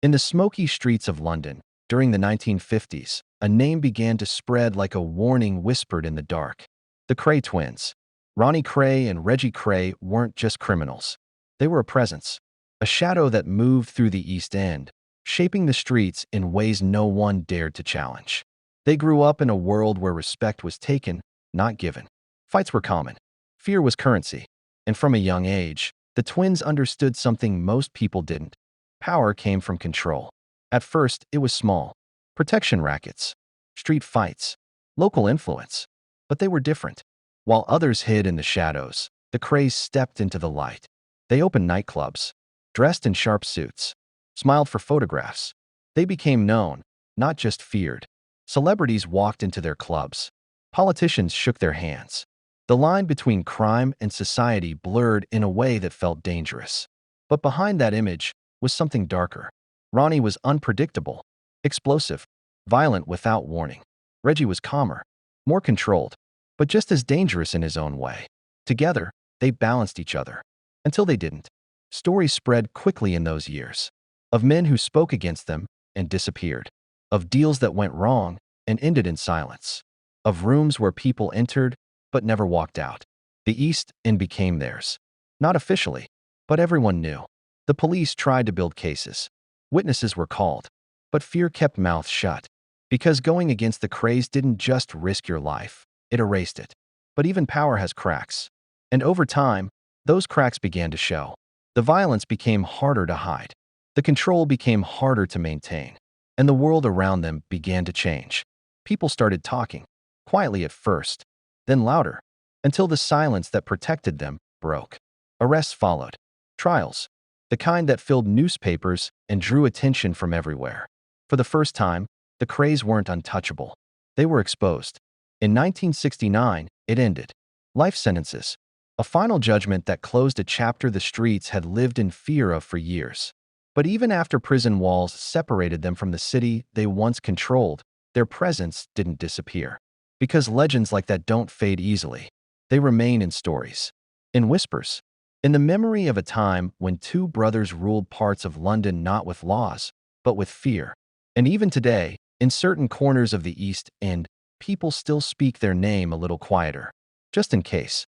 In the smoky streets of London, during the 1950s, a name began to spread like a warning whispered in the dark. The Kray twins. Ronnie Kray and Reggie Kray weren't just criminals. They were a presence, a shadow that moved through the East End, shaping the streets in ways no one dared to challenge. They grew up in a world where respect was taken, not given. Fights were common. Fear was currency. And from a young age, the twins understood something most people didn't. Power came from control. At first, it was small. Protection rackets, street fights, local influence. But they were different. While others hid in the shadows, the Krays stepped into the light. They opened nightclubs, dressed in sharp suits, smiled for photographs. They became known, not just feared. Celebrities walked into their clubs. Politicians shook their hands. The line between crime and society blurred in a way that felt dangerous. But behind that image was something darker. Ronnie was unpredictable, explosive, violent without warning. Reggie was calmer, more controlled, but just as dangerous in his own way. Together, they balanced each other. Until they didn't. Stories spread quickly in those years. Of men who spoke against them and disappeared. Of deals that went wrong and ended in silence. Of rooms where people entered but never walked out. The East End became theirs. Not officially, but everyone knew. The police tried to build cases. Witnesses were called. But fear kept mouths shut. Because going against the Krays didn't just risk your life, it erased it. But even power has cracks. And over time, those cracks began to show. The violence became harder to hide. The control became harder to maintain. And the world around them began to change. People started talking, quietly at first, then louder, until the silence that protected them broke. Arrests followed. Trials. The kind that filled newspapers and drew attention from everywhere. For the first time, the Krays weren't untouchable. They were exposed. In 1969, it ended. Life sentences. A final judgment that closed a chapter the streets had lived in fear of for years. But even after prison walls separated them from the city they once controlled, their presence didn't disappear. Because legends like that don't fade easily. They remain in stories. In whispers. In the memory of a time when two brothers ruled parts of London not with laws, but with fear. And even today, in certain corners of the East End, people still speak their name a little quieter. Just in case.